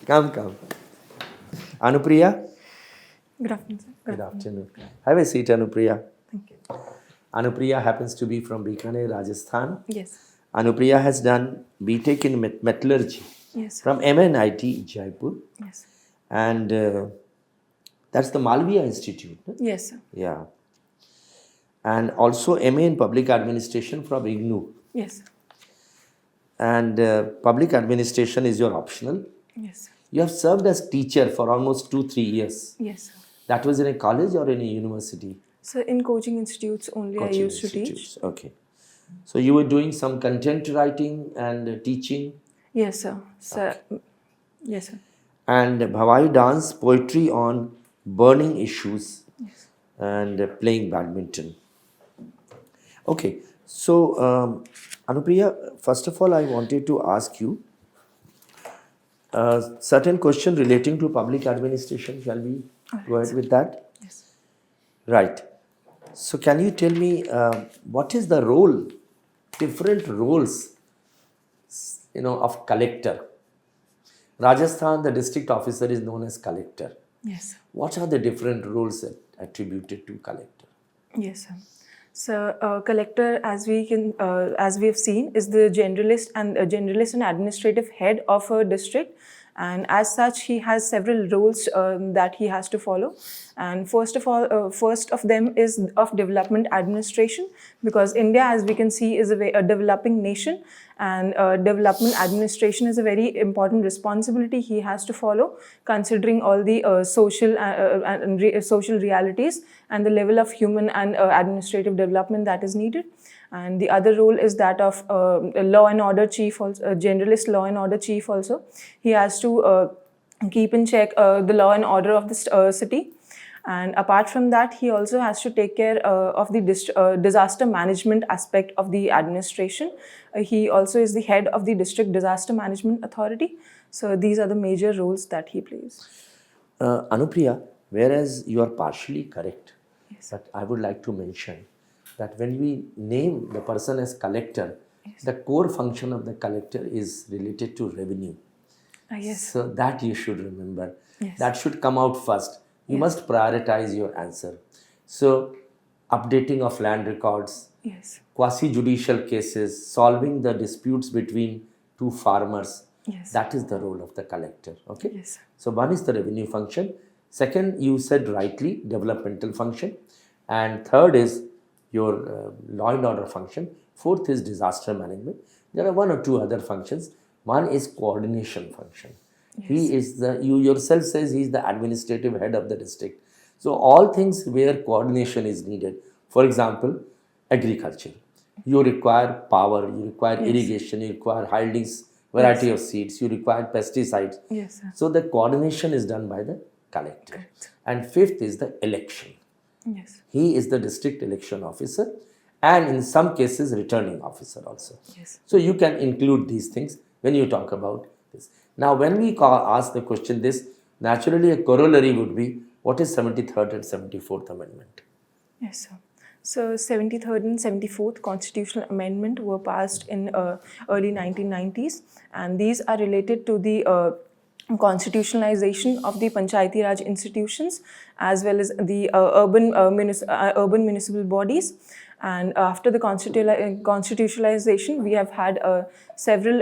Come. Anupriya? Good afternoon, sir. Good afternoon. Have a seat, Anupriya. Thank you. Anupriya happens to be from Bikaner, Rajasthan. Yes. Anupriya has done BTech in Metallurgy Yes. from MNIT, Jaipur. Yes. And that's the Malviya Institute. No? Yes, sir. Yeah. And also MA in Public Administration from IGNU. Yes. And Public Administration is your optional. Yes. You have served as teacher for almost 2-3 years. Yes, sir. That was in a college or in a university? So in coaching institutes only I used to teach. Okay. So you were doing some content writing and teaching? Yes, sir. Yes, sir. And Bhavai dance, poetry on burning issues, Yes. and playing badminton. Okay. So, Anupriya, first of all, I wanted to ask you a certain question relating to public administration. Shall we go ahead with that? Yes. Right. So, can you tell me what is the role, different roles, of collector? Rajasthan, the district officer is known as collector. Yes, sir. What are the different roles attributed to collector? Yes, sir. So, collector, as we have seen, is the generalist and administrative head of a district, and as such, he has several roles that he has to follow. And first of them is of development administration, because India, as we can see, is a developing nation, and development administration is a very important responsibility he has to follow, considering all the social realities and the level of human and administrative development that is needed. And the other role is that of law and order chief, also, generalist law and order chief also. He has to keep in check the law and order of the city. And apart from that, he also has to take care of the disaster management aspect of the administration. He also is the head of the district disaster management authority. So these are the major roles that he plays. Anupriya, whereas you are partially correct, Yes. but I would like to mention that when we name the person as collector, Yes. the core function of the collector is related to revenue. Yes. So that you should remember. Yes. That should come out first. You Yes. must prioritize your answer. So, updating of land records, Yes. quasi-judicial cases, solving the disputes between two farmers. Yes. That is the role of the collector. Okay. Yes. So one is the revenue function. Second, you said rightly, developmental function. And third is your law and order function. Fourth is disaster management. There are one or two other functions. One is coordination function. He is you yourself says he is the administrative head of the district. So all things where coordination is needed. For example, agriculture. You require power, you require irrigation, you require hildings, variety of seeds, you require pesticides. Yes, sir. So the coordination is done by the collector. Correct. And fifth is the election. Yes. He is the district election officer and in some cases returning officer also. Yes. So you can include these things when you talk about this. Now when we ask the question this, naturally a corollary would be what is 73rd and 74th Amendment? Yes, sir. So 73rd and 74th Constitutional Amendment were passed in early 1990s, and these are related to the constitutionalization of the Panchayati Raj institutions as well as the urban municipal bodies. And after the constitutionalization, we have had several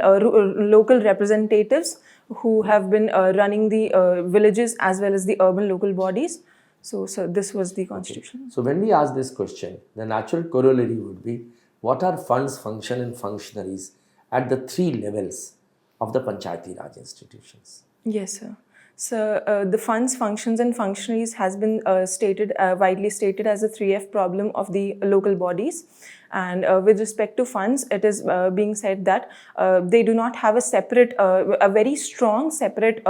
local representatives who have been running the villages as well as the urban local bodies. So this was the constitution. Okay. So when we ask this question, the natural corollary would be what are funds, function and functionaries at the three levels of the Panchayati Raj institutions? Yes, sir. So the funds, functions and functionaries has been widely stated as a 3F problem of the local bodies. And with respect to funds, it is being said that they do not have a separate, a very strong separate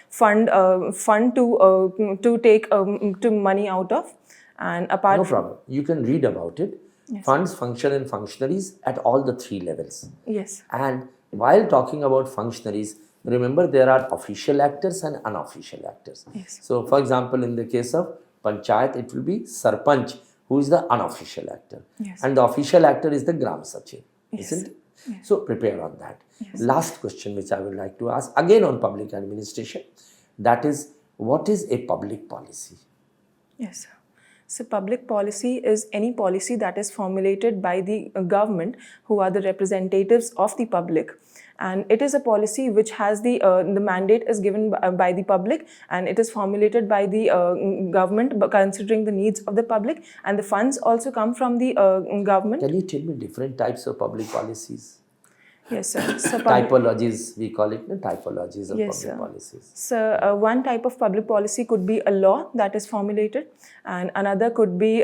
fund to take to money out of. And apart no problem. You can read about it. Yes. Funds, function and functionaries at all the three levels. Yes. And while talking about functionaries, remember there are official actors and unofficial actors. Yes. So for example, in the case of Panchayat, it will be Sarpanch, who is the unofficial actor. Yes. And the official actor is the Gram Sachiv, Yes. isn't it? So prepare on that. Yes. Last question which I would like to ask, again on public administration, that is, what is a public policy? Yes, sir. So public policy is any policy that is formulated by the government, who are the representatives of the public. And it is a policy which has the mandate is given by the public, and it is formulated by the government, but considering the needs of the public, and the funds also come from the government. Can you tell me different types of public policies? Yes, sir. So Typologies, we call it, no? Typologies of Yes, public sir. policies. So one type of public policy could be a law that is formulated, and another could be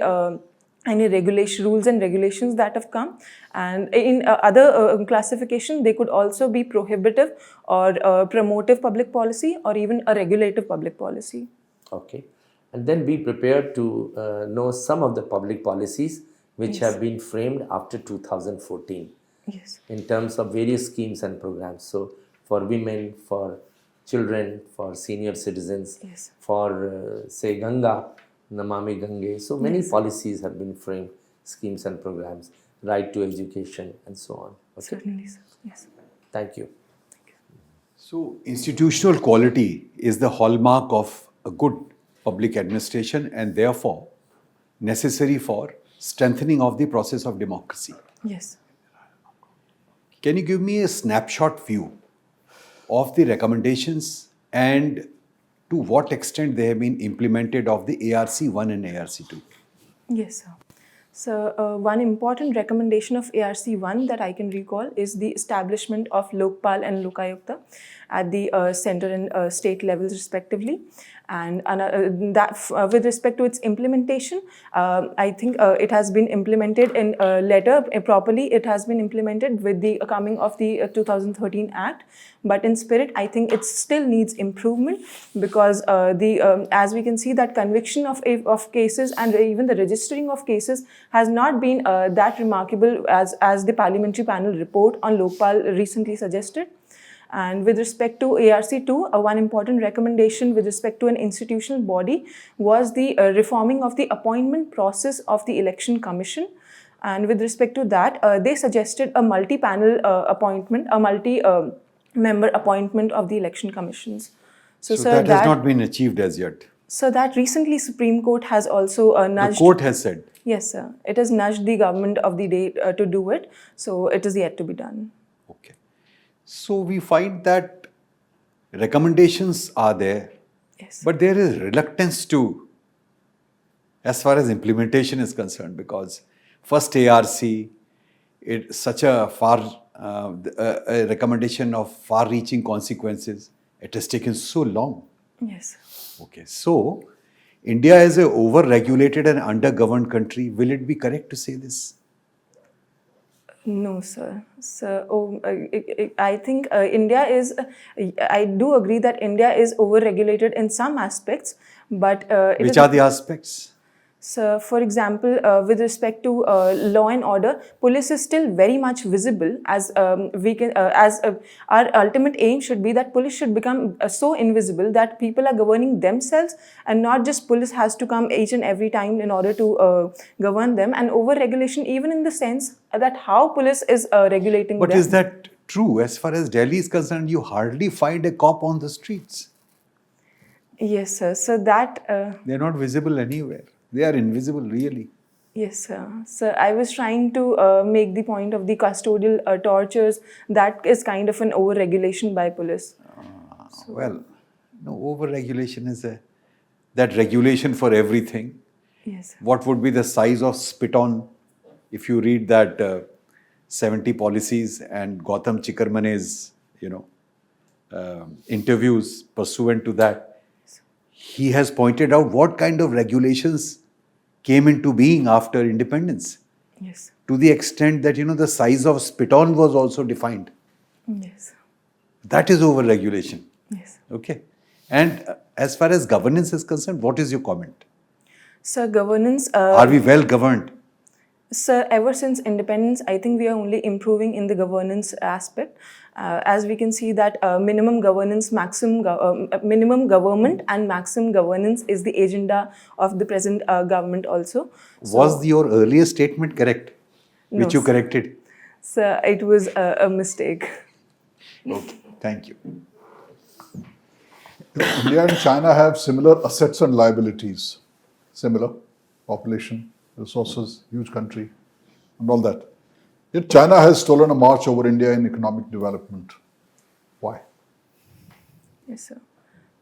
any rules and regulations that have come. And in other classification, they could also be prohibitive or promotive public policy, or even a regulative public policy. Okay. And then be prepared to know some of the public policies which have been framed after 2014. Yes. In terms of various schemes and programs. So for women, for children, for senior citizens, Yes. for say Ganga, Namami Gange. So many policies have been framed, schemes and programs, right to education and so on. Okay. Certainly, sir. Yes. Thank you. So institutional quality is the hallmark of a good public administration and therefore necessary for strengthening of the process of democracy. Yes. Can you give me a snapshot view of the recommendations and to what extent they have been implemented of the ARC 1 and ARC 2? Yes, sir. So one important recommendation of ARC 1 that I can recall is the establishment of Lokpal and Lokayukta at the center and state levels respectively. And with respect to its implementation, I think it has been implemented in letter properly. It has been implemented with the coming of the 2013 Act. But in spirit, I think it still needs improvement, because as we can see that conviction of cases and even the registering of cases has not been that remarkable as the parliamentary panel report on Lokpal recently suggested. And with respect to ARC2, one important recommendation with respect to an institutional body was the reforming of the appointment process of the Election Commission. And with respect to that, they suggested a multi-panel appointment, a multi-member appointment of the election commissions. So that has not been achieved as yet. So that recently Supreme Court has also nudged. The court has said. Yes, sir. It has nudged the government of the day to do it. So it is yet to be done. Okay. So we find that recommendations are there, Yes. but there is reluctance to, as far as implementation is concerned, because first ARC, it's such a a recommendation of far-reaching consequences. It has taken so long. Yes. Okay, so India is an over-regulated and under-governed country. Will it be correct to say this? No, sir. So, I think India is, I do agree that India is over-regulated in some aspects, but... Which are the aspects? So, for example, with respect to law and order, police is still very much visible. As our ultimate aim should be that police should become so invisible that people are governing themselves, and not just police has to come each and every time in order to govern them. And over-regulation, even in the sense that how police is regulating them. But is that true? As far as Delhi is concerned, you hardly find a cop on the streets. Yes, sir. So that... They're not visible anywhere. They are invisible, really. Yes, sir. So I was trying to make the point of the custodial tortures. That is kind of an over-regulation by police. Well, no, over-regulation is that regulation for everything. Yes. What would be the size of spit-on if you read that 70 policies and Gautam Chikarmane's, interviews pursuant to that? He has pointed out what kind of regulations came into being after independence. Yes. To the extent that, the size of spit-on was also defined. Yes. That is over-regulation. Yes. Okay. And as far as governance is concerned, what is your comment? So governance... Are we well governed? So ever since independence, I think we are only improving in the governance aspect. As we can see that minimum government and maximum governance is the agenda of the present government also. So, was your earlier statement correct, which No, you corrected? So it was a mistake. Okay, thank you. India and China have similar assets and liabilities. Similar population, resources, huge country, and all that. Yet China has stolen a march over India in economic development. Why? Yes, sir.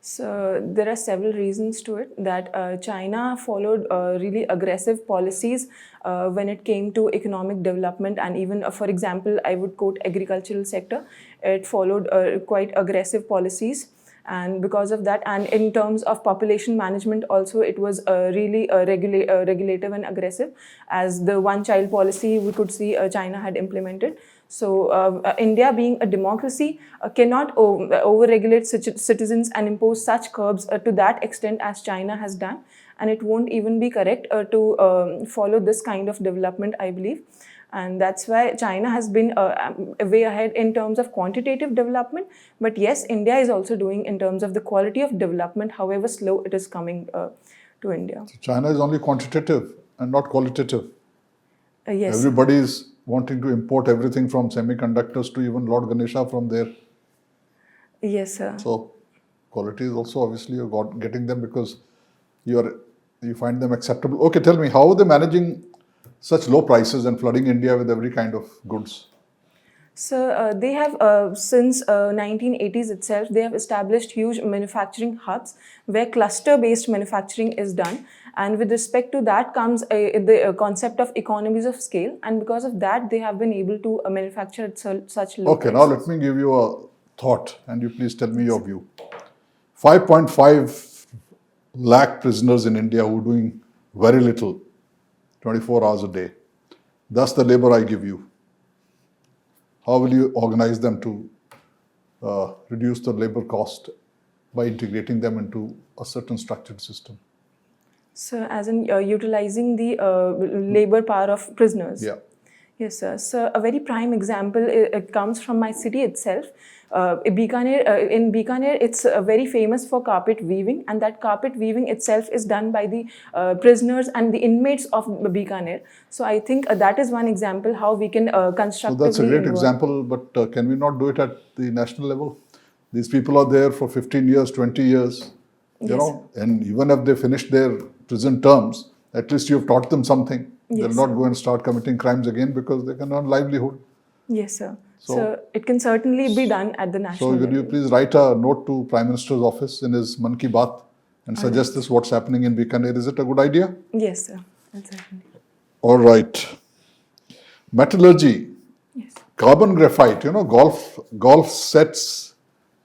So there are several reasons to it that China followed really aggressive policies when it came to economic development, and even, for example, I would quote agricultural sector. It followed quite aggressive policies, and because of that, and in terms of population management also, it was really regulative and aggressive, as the one-child policy we could see China had implemented. So India, being a democracy, cannot over-regulate citizens and impose such curbs to that extent as China has done. And it won't even be correct to follow this kind of development, I believe. And that's why China has been way ahead in terms of quantitative development. But yes, India is also doing in terms of the quality of development, however slow it is coming to India. So China is only quantitative and not qualitative. Yes. Everybody is wanting to import everything from semiconductors to even Lord Ganesha from there. Yes, sir. So quality is also obviously you're getting them because you find them acceptable. Okay, tell me, how are they managing such low prices and flooding India with every kind of goods? So they have, since 1980s itself, they have established huge manufacturing hubs where cluster-based manufacturing is done. And with respect to that comes the concept of economies of scale. And because of that, they have been able to manufacture at such low Okay, now let me give you a thought and you please tell me your view. 5.5 lakh prisoners in India who are doing very little, 24 hours a day. That's the labor I give you. How will you organize them to reduce the labor cost by integrating them into a certain structured system? So as in utilizing the labor power of prisoners. Yeah. Yes, sir. So a very prime example, it comes from my city itself. In Bikaner, it's very famous for carpet weaving, and that carpet weaving itself is done by the prisoners and the inmates of Bikaner. So I think that is one example how we can So constructively that's a great involve. example, but can we not do it at the national level? These people are there for 15 years, 20 years, you Yes. know, and even if they finish their prison terms, at least you've taught them something. Yes, They'll not go and start committing crimes again because they can earn livelihood. Yes, sir. So- So it can certainly be done at the national So will level. you please write a note to Prime Minister's office in his Man Ki Baat and suggest this what's happening in Bikaner? Is it a good idea? Yes, sir. Exactly. All right. Metallurgy, Yes. carbon graphite, you know, golf sets.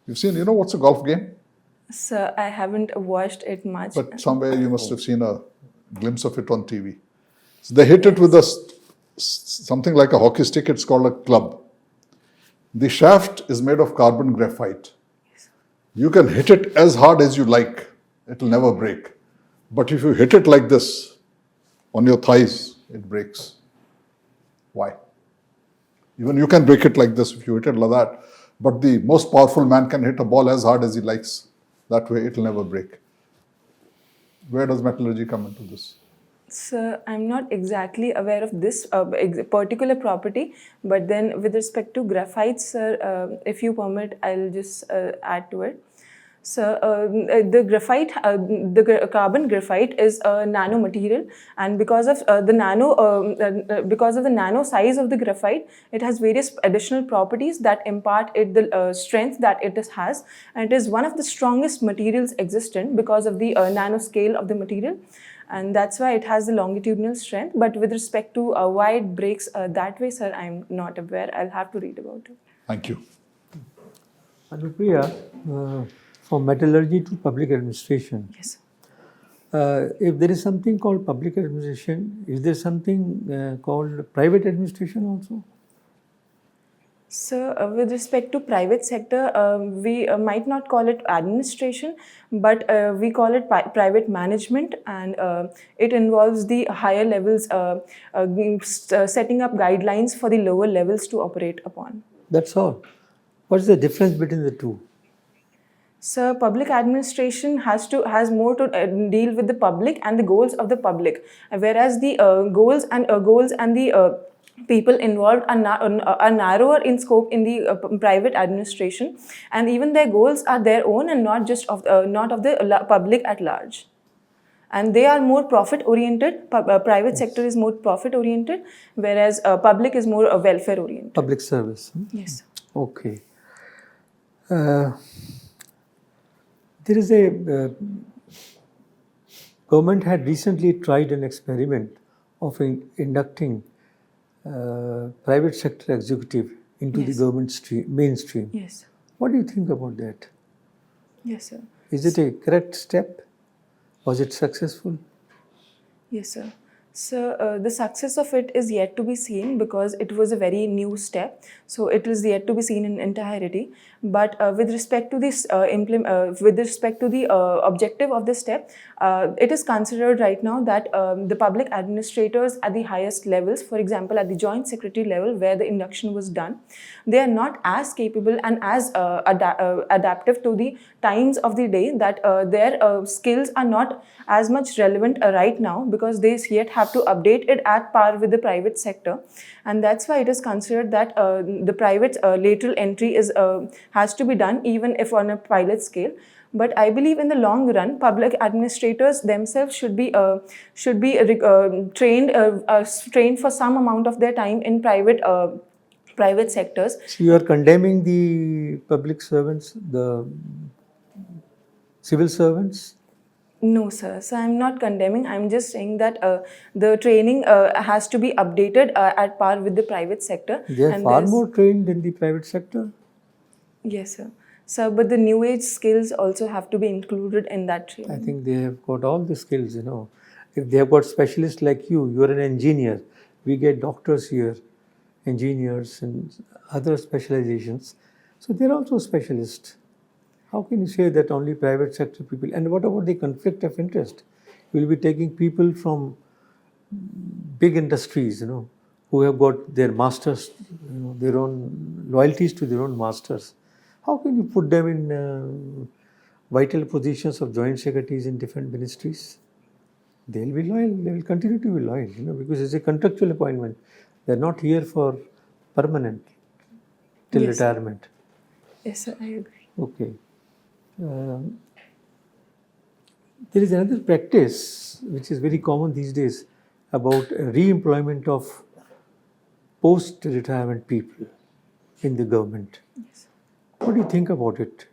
You've seen, you know, what's a golf game? So I haven't watched it much. But somewhere you must have seen a glimpse of it on TV. So they hit it with something like a hockey stick. It's called a club. The shaft is made of carbon graphite. You can hit it as hard as you like. It will never break. But if you hit it like this on your thighs, it breaks. Why? Even you can break it like this if you hit it like that. But the most powerful man can hit a ball as hard as he likes. That way it will never break. Where does metallurgy come into this? So I'm not exactly aware of this particular property, but then with respect to graphite, sir, if you permit, I'll just add to it. So the graphite, carbon graphite is a nano material, and because of the nano size of the graphite, it has various additional properties that impart it the strength that it has, and it is one of the strongest materials existent because of the nano scale of the material. And that's why it has the longitudinal strength. But with respect to why it breaks that way, sir, I'm not aware. I'll have to read about it. Thank you. Anupriya, from metallurgy to public administration. Yes. If there is something called public administration, is there something called private administration also? So, with respect to private sector, we might not call it administration, but we call it private management, and it involves the higher levels setting up guidelines for the lower levels to operate upon. That's all. What is the difference between the two? So, public administration has more to deal with the public and the goals of the public, whereas the goals and the people involved are narrower in scope in the private administration, and even their goals are their own and not just of not of the public at large. And they are more profit oriented. Private sector is more profit oriented, whereas public is more welfare oriented. Public service. Yes. Okay. There is a government had recently tried an experiment of inducting private sector executive into the Yes. government mainstream. Yes. What do you think about that? Yes, sir. Is it a correct step? Was it successful? Yes, sir. So the success of it is yet to be seen because it was a very new step. So it is yet to be seen in entirety. But with respect to this objective of this step, it is considered right now that the public administrators at the highest levels, for example, at the joint secretary level where the induction was done, they are not as capable and as adaptive to the times of the day, that their skills are not as much relevant right now because they yet have to update it at par with the private sector. And that's why it is considered that the private lateral entry has to be done even if on a pilot scale. But I believe in the long run, public administrators themselves should be trained for some amount of their time in private sectors. So you are condemning the public servants, the civil servants? No, sir. So I'm not condemning. I'm just saying that the training has to be updated at par with the private sector. They are And far there's- more trained in the private sector. Yes, sir. So, but the new age skills also have to be included in that training. I think they have got all the skills, you know. If they have got specialists like you are an engineer. We get doctors here, engineers and other specializations. So they're also specialists. How can you say that only private sector people? And what about the conflict of interest? You will be taking people from big industries, you know, who have got their masters, you know, their own loyalties to their own masters. How can you put them in vital positions of joint secretaries in different ministries? They'll be loyal. They will continue to be loyal, you know, because it's a contractual appointment. They're not here for permanent till Yes, sir. retirement. Yes, sir. I agree. Okay. There is another practice which is very common these days about re-employment of post-retirement people in the government. Yes. What do you think about it?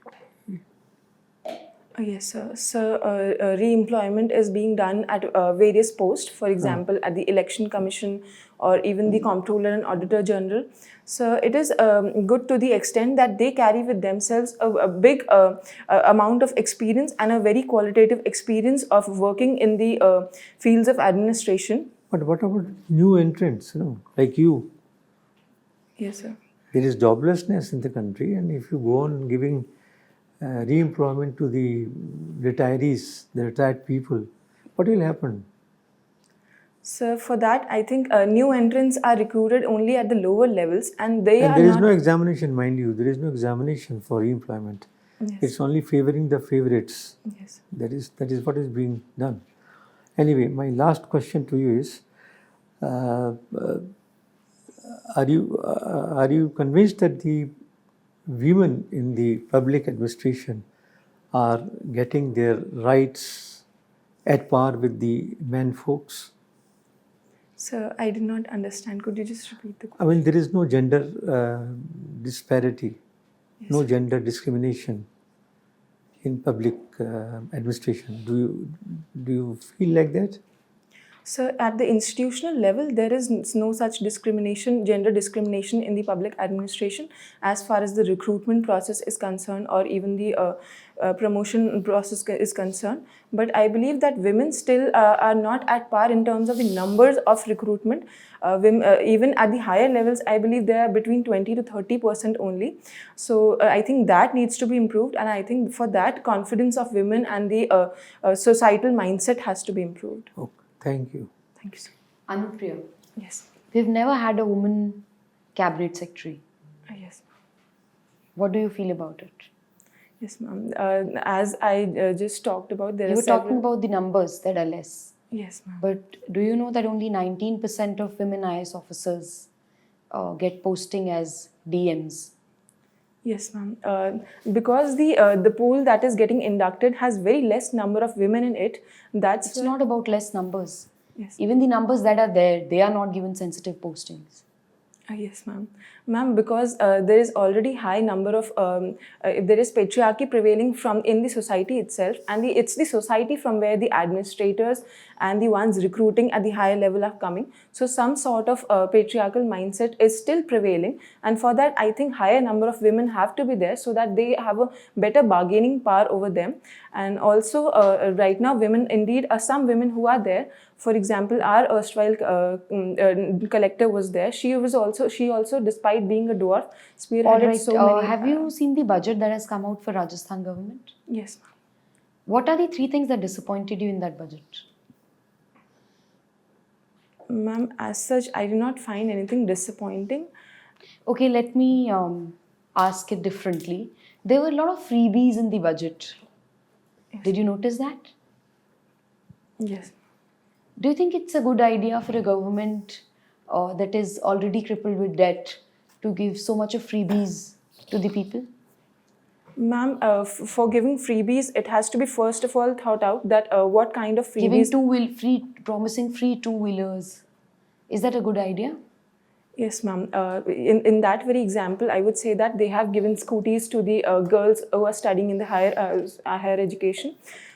Yes, sir. So, re-employment is being done at various posts, for example, at the Election Commission or even the Comptroller and Auditor General. So, it is good to the extent that they carry with themselves a big amount of experience and a very qualitative experience of working in the fields of administration. But what about new entrants, you know, like you? Yes, sir. There is joblessness in the country, and if you go on giving re-employment to the retirees, the retired people, what will happen? So, for that, I think new entrants are recruited only at the lower levels, and they And are there is not. no examination, mind you. There is no examination for re-employment. Yes. It's only favoring the favorites. Yes. That is what is being done. Anyway, my last question to you is: are you convinced that the women in the public administration are getting their rights at par with the men folks? So, I did not understand. Could you just repeat the question? I mean, there is no gender disparity, no gender discrimination in public administration. Do you feel like that? So, at the institutional level, there is no such discrimination, gender discrimination in the public administration as far as the recruitment process is concerned or even the promotion process is concerned. But I believe that women still are not at par in terms of the numbers of recruitment. Even at the higher levels, I believe they are between 20 to 30% only. So, I think that needs to be improved, and I think for that, confidence of women and the societal mindset has to be improved. Okay, thank you. Thank you, sir. Anupriya, Yes. we've never had a woman cabinet secretary. Yes. What do you feel about it? Yes, ma'am. As I just talked about, there You are were talking several. about the numbers that are less. Yes, ma'am. But do you know that only 19% of women IAS officers get posting as DMs? Yes, ma'am. Because the pool that is getting inducted has very less number of women in it. That's It's not about less numbers. Yes. Even the numbers that are there, they are not given sensitive postings. Yes, ma'am. Ma'am, because there is already high number of there is patriarchy prevailing from in the society itself, and it's the society from where the administrators and the ones recruiting at the higher level are coming. So some sort of patriarchal mindset is still prevailing, and for that I think higher number of women have to be there so that they have a better bargaining power over them. And also right now women indeed are some women who are there. For example, our erstwhile collector was there. She also, despite being a dwarf, spearheaded All right. so many. Have you seen the budget that has come out for Rajasthan government? Yes, ma'am. What are the 3 things that disappointed you in that budget? Ma'am, as such, I do not find anything disappointing. Okay, let me ask it differently. There were a lot of freebies in the budget. Did you notice that? Yes. Do you think it's a good idea for a government that is already crippled with debt to give so much of freebies to the people? Ma'am, for giving freebies, it has to be first of all thought out that what kind of Giving freebies. promising free 2-wheelers. Is that a good idea? Yes, ma'am. In that very example, I would say that they have given scooties to the girls who are studying in the higher education.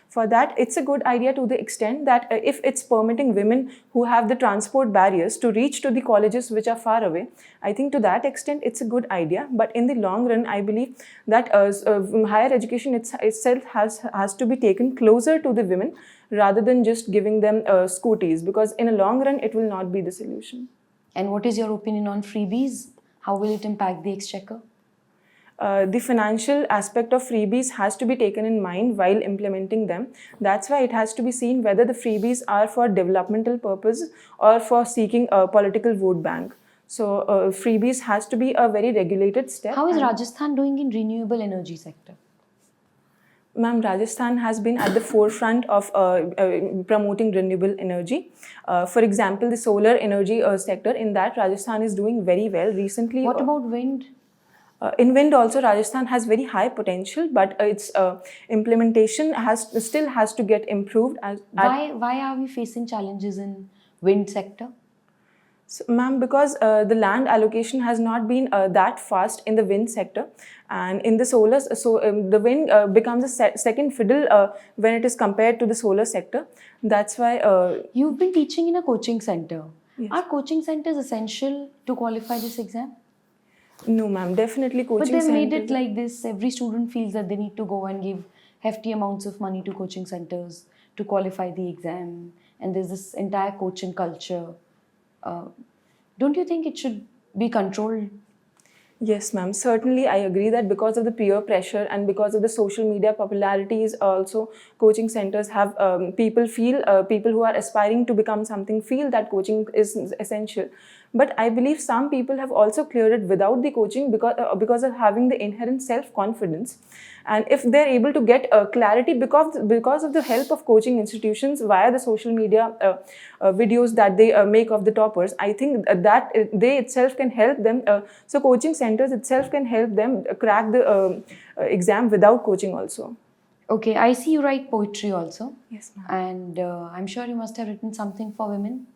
For that, it's a good idea to the extent that if it's permitting women who have the transport barriers to reach to the colleges which are far away, I think to that extent it's a good idea. But in the long run, I believe that higher education itself has to be taken closer to the women rather than just giving them scooties, because in a long run, it will not be the solution. And what is your opinion on freebies? How will it impact the exchequer? The financial aspect of freebies has to be taken in mind while implementing them. That's why it has to be seen whether the freebies are for developmental purpose or for seeking a political vote bank. So freebies has to be a very regulated step. How is Rajasthan doing in renewable energy sector? Ma'am, Rajasthan has been at the forefront of promoting renewable energy. For example, the solar energy sector, in that Rajasthan is doing very well recently. What about wind? In wind also, Rajasthan has very high potential, but its implementation still has to get improved. Why are we facing challenges in wind sector? So, ma'am, because the land allocation has not been that fast in the wind sector, and in the solar, the wind becomes a second fiddle when it is compared to the solar sector. That's why. You've been teaching in a coaching center. Yes. Are coaching centers essential to qualify this exam? No, ma'am, definitely coaching But centers. they made it like this. Every student feels that they need to go and give hefty amounts of money to coaching centers to qualify the exam. And there's this entire coaching culture. Don't you think it should be controlled? Yes, ma'am. Certainly, I agree that because of the peer pressure and because of the social media popularities, also coaching centers have people who are aspiring to become something feel that coaching is essential. But I believe some people have also cleared it without the coaching because of having the inherent self-confidence. And if they're able to get clarity because of the help of coaching institutions via the social media videos that they make of the toppers, I think that they itself can help them. So coaching centers itself can help them crack the exam without coaching also. Okay, I see you write poetry also. Yes, ma'am. And I'm sure you must have written something for women.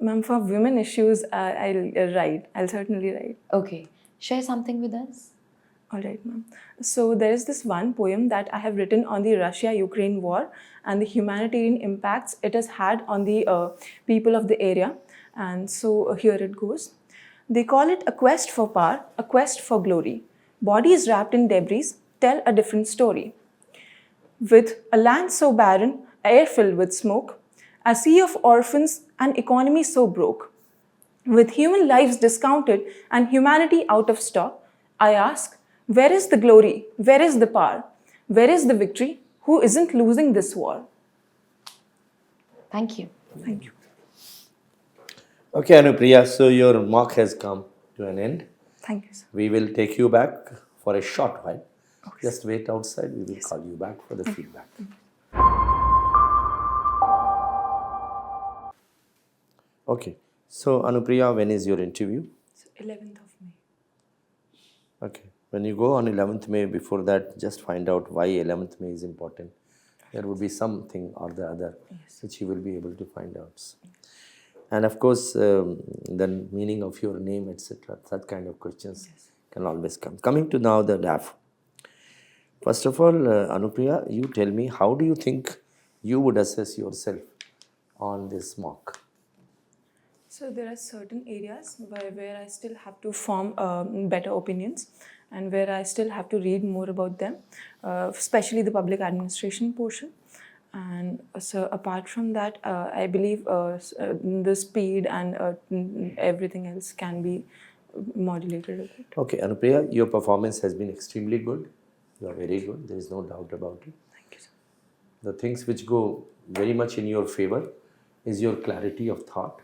Ma'am, for women issues, I'll write. I'll certainly write. Okay, share something with us. All right, ma'am. So there is this one poem that I have written on the Russia-Ukraine war and the humanitarian impacts it has had on the people of the area. And so here it goes. They call it a quest for power, a quest for glory. Bodies wrapped in debris tell a different story. With a land so barren, air filled with smoke, a sea of orphans, an economy so broke, with human lives discounted and humanity out of stock, I ask, where is the glory? Where is the power? Where is the victory? Who isn't losing this war? Thank you. Thank you. Okay, Anupriya, so your mock has come to an end. Thank you, sir. We will take you back for a short while. Just wait outside, we will call you back for the feedback. Okay, so Anupriya, when is your interview? 11th of May. Okay. When you go on 11th May, before that, just find out why 11th May is important. There would be something or the other which you will be able to find out. And of course, the meaning of your name, etc. That kind of questions can always come. Coming to now the DAF. First of all, Anupriya, you tell me, how do you think you would assess yourself on this mock? So there are certain areas where I still have to form better opinions and where I still have to read more about them, especially the public administration portion. And so apart from that, I believe the speed and everything else can be modulated a bit. Okay, Anupriya, your performance has been extremely good. You are very good. There is no doubt about it. Thank you, sir. The things which go very much in your favor is your clarity of thought,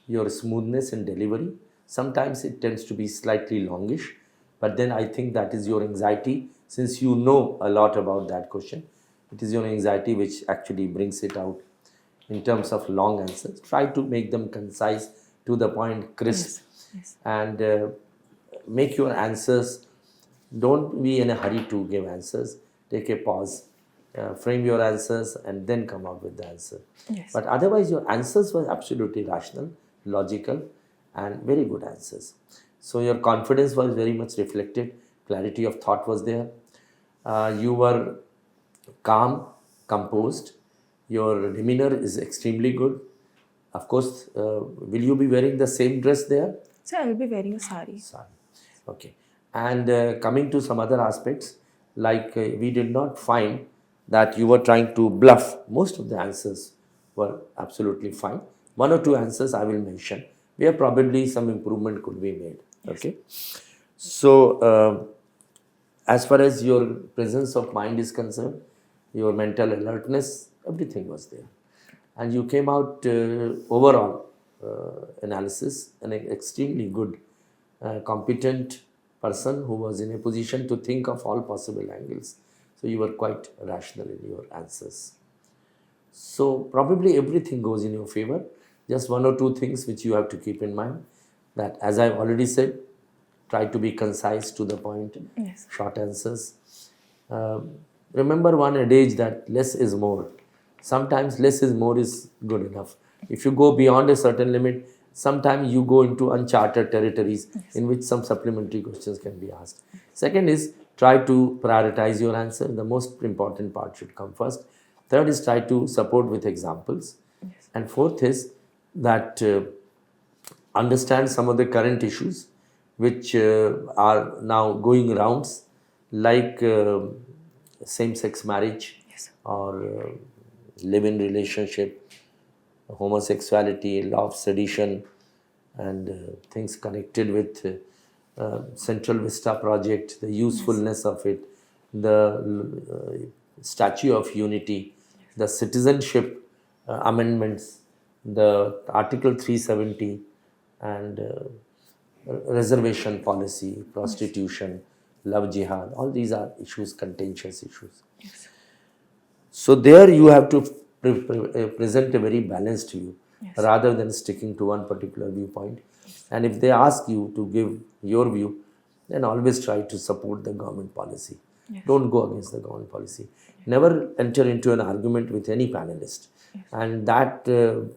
your smoothness in delivery. Sometimes it tends to be slightly longish, but then I think that is your anxiety. Since you know a lot about that question, it is your anxiety which actually brings it out in terms of long answers. Try to make them concise, to the point, crisp, and make your answers. Don't be in a hurry to give answers. Take a pause, frame your answers, and then come out with the answer. Yes. But otherwise, your answers were absolutely rational, logical, and very good answers. So your confidence was very much reflected. Clarity of thought was there. You were calm, composed. Your demeanor is extremely good. Of course, will you be wearing the same dress there? So I'll be wearing a sari. Sorry. Okay. And coming to some other aspects, like we did not find that you were trying to bluff. Most of the answers were absolutely fine. One or two answers I will mention where probably some improvement could be made. Okay. So, as far as your presence of mind is concerned, your mental alertness, everything was there. And you came out overall analysis, an extremely good, competent person who was in a position to think of all possible angles. So you were quite rational in your answers. So probably everything goes in your favor. Just one or two things which you have to keep in mind, that as I've already said, try to be concise, to the point, short answers. Remember one adage that less is more. Sometimes less is more is good enough. If you go beyond a certain limit, sometimes you go into uncharted territories in which some supplementary questions can be asked. Second is, try to prioritize your answer. The most important part should come first. Third is, try to support with examples. And fourth is that understand some of the current issues which are now going rounds, like same-sex marriage or live-in relationship, homosexuality, law of sedition, and things connected with Central Vista project, the usefulness of it, the Statue of Unity, the citizenship amendments, the Article 370, and reservation policy, prostitution, love jihad. All these are issues, contentious issues. So there you have to present a very balanced view rather than sticking to one particular viewpoint. And if they ask you to give your view, then always try to support the government policy. Don't go against the government policy. Never enter into an argument with any panelist. And that,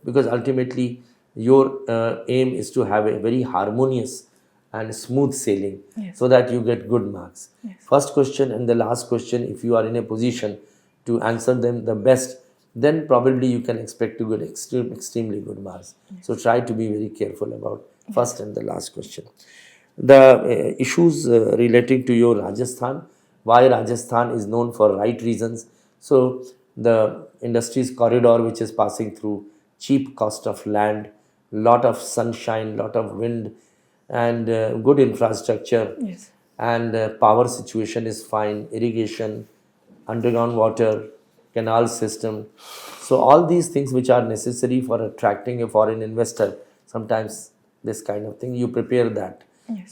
because ultimately your aim is to have a very harmonious and smooth sailing so that you get good marks. First question and the last question, if you are in a position to answer them the best, then probably you can expect to get extremely good marks. So try to be very careful about first and the last question. The issues relating to your Rajasthan, why Rajasthan is known for right reasons. So the industries corridor which is passing through, cheap cost of land, lot of sunshine, lot of wind, and good infrastructure, and power situation is fine, irrigation, underground water, canal system. So all these things which are necessary for attracting a foreign investor, sometimes this kind of thing, you prepare that.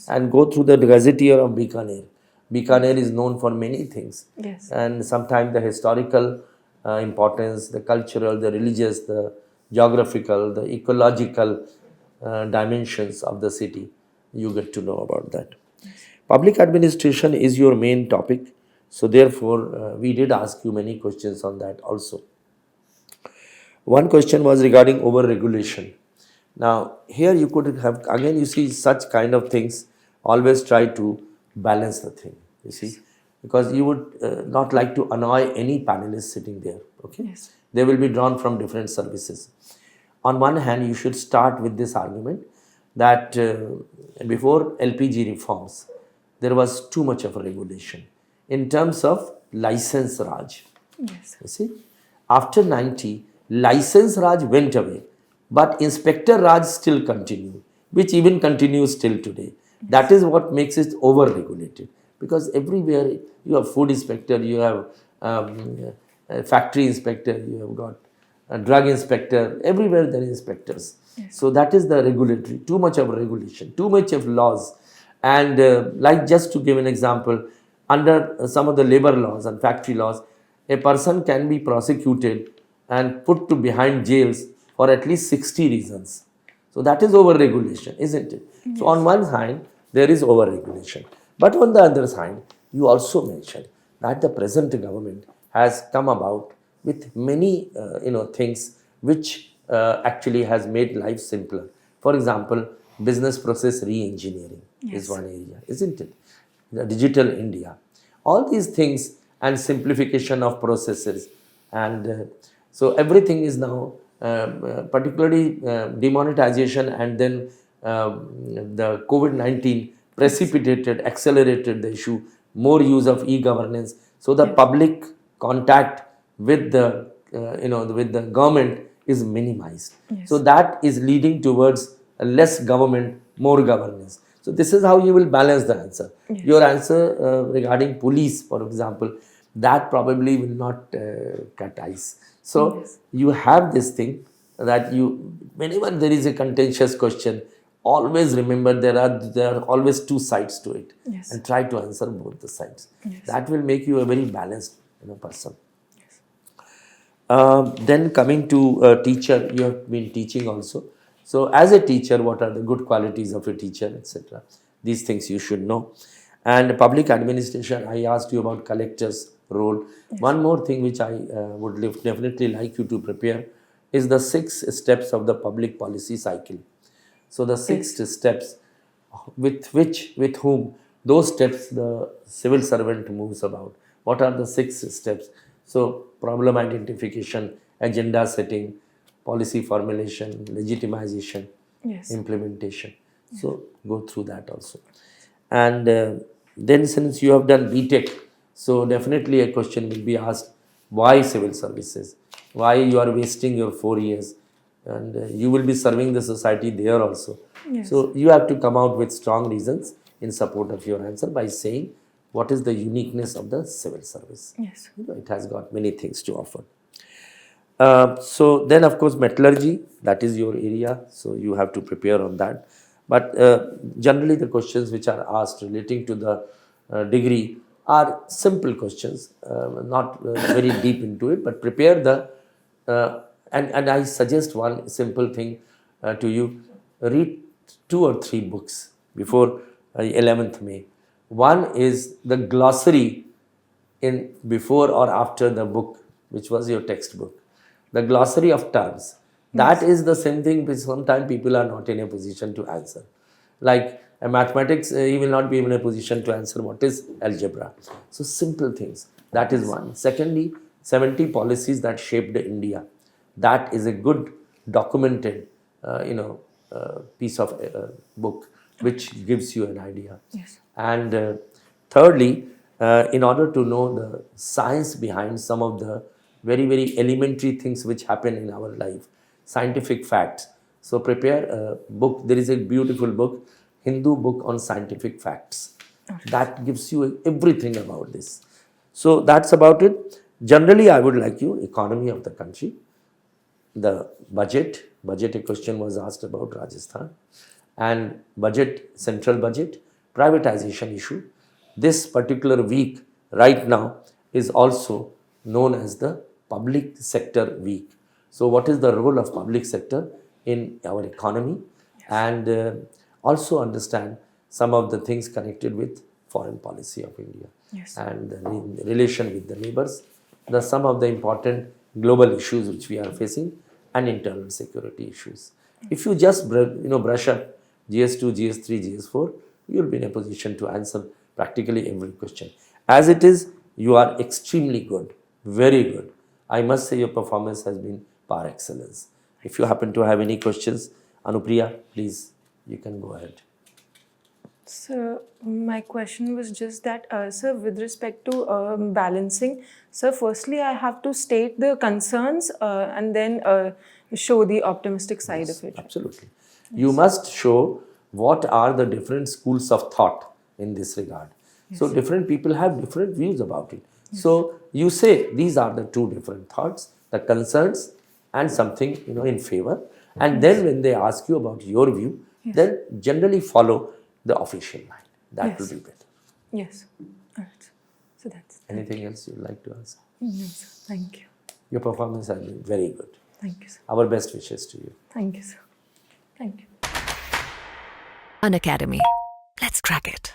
And go through the gazetteer of Bikaner. Bikaner is known for many things. And sometimes the historical importance, the cultural, the religious, the geographical, the ecological dimensions of the city. you get to know about that. Public administration is your main topic. So therefore, we did ask you many questions on that also. One question was regarding over-regulation. Now, here you could have, again, you see such kind of things, always try to balance the thing, you see, because you would not like to annoy any panelist sitting there, okay? Yes. They will be drawn from different services. On one hand, you should start with this argument that before LPG reforms, there was too much of a regulation in terms of license Raj. Yes. You see, after 90, license Raj went away, but Inspector Raj still continued, which even continues till today. That is what makes it over-regulated, because everywhere you have food inspector, you have a factory inspector, you have got a drug inspector, everywhere there are inspectors. Yes. So that is the regulatory, too much of regulation, too much of laws. And like just to give an example, under some of the labor laws and factory laws, a person can be prosecuted and put to behind jails for at least 60 reasons. So that is over-regulation, isn't it? Yes. So on one hand, there is over-regulation. But on the other side, you also mentioned that the present government has come about with many things which actually has made life simpler. For example, business process re-engineering is one area, isn't it? The digital India. All these things and simplification of processes, and so everything is now, particularly demonetization, and then the COVID-19 precipitated, accelerated the issue, more use of e-governance. So the public contact with the with the government is minimized. Yes. So that is leading towards less government, more governance. So this is how you will balance the answer. Yes. Your answer regarding police, for example, that probably will not cut ice. So Yes. you have this thing that whenever there is a contentious question, always remember there are always two sides to it, Yes. and try to answer both the sides. Yes. That will make you a very balanced person. Then coming to teacher, you have been teaching also. So as a teacher, what are the good qualities of a teacher, etc. These things you should know. And public administration, I asked you about collector's role. Yes. One more thing which I would definitely like you to prepare is the 6 steps of the public policy cycle. So the 6 steps with whom those steps the civil servant moves about. What are the 6 steps? So problem identification, agenda setting, policy formulation, legitimization, Yes. implementation. So go through that also. And then since you have done BTech, so definitely a question will be asked, why civil services? Why you are wasting your 4 years? And you will be serving the society there also. Yes. So you have to come out with strong reasons in support of your answer by saying what is the uniqueness of the civil service. Yes. It has got many things to offer. So then of course metallurgy, that is your area, so you have to prepare on that. But generally the questions which are asked relating to the degree are simple questions, not very deep into it, but prepare the, and I suggest one simple thing to you, read 2 or 3 books before 11th May. One is the glossary in before or after the book, which was your textbook. The glossary of terms. That is the same thing which sometimes people are not in a position to answer. Like mathematics, he will not be in a position to answer what is algebra. So simple things. That is one. Secondly, 70 policies that shaped India. That is a good documented, piece of book which gives you an idea. Yes. And thirdly, in order to know the science behind some of the very, very elementary things which happen in our life, scientific facts. So prepare a book. There is a beautiful book, Hindu book on scientific facts. That gives you everything about this. So that's about it. Generally, I would like you, economy of the country, the budget. Budget, a question was asked about Rajasthan. And budget, central budget, privatization issue. This particular week, right now, is also known as the public sector week. So what is the role of public sector in our economy? And also understand some of the things connected with foreign policy of India Yes. and the relation with the neighbors, some of the important global issues which we are facing, and internal security issues. If you just brush up GS2, GS3, GS4, you will be in a position to answer practically every question. As it is, you are extremely good, very good. I must say your performance has been par excellence. If you happen to have any questions, Anupriya, please, you can go ahead. So my question was just that, sir, with respect to balancing, sir, firstly I have to state the concerns and then show the optimistic side of it. Absolutely. You must show what are the different schools of thought in this regard. So different people have different views about it. So you say these are the two different thoughts, the concerns and something in favor. And then when they ask you about your view, then generally follow the official line. That will be better. Yes. All right. So that's. Anything else you'd like to ask? No, sir. Thank you. Your performance has been very good. Thank you, sir. Our best wishes to you. Thank you, sir. Thank you. Unacademy. Let's crack it.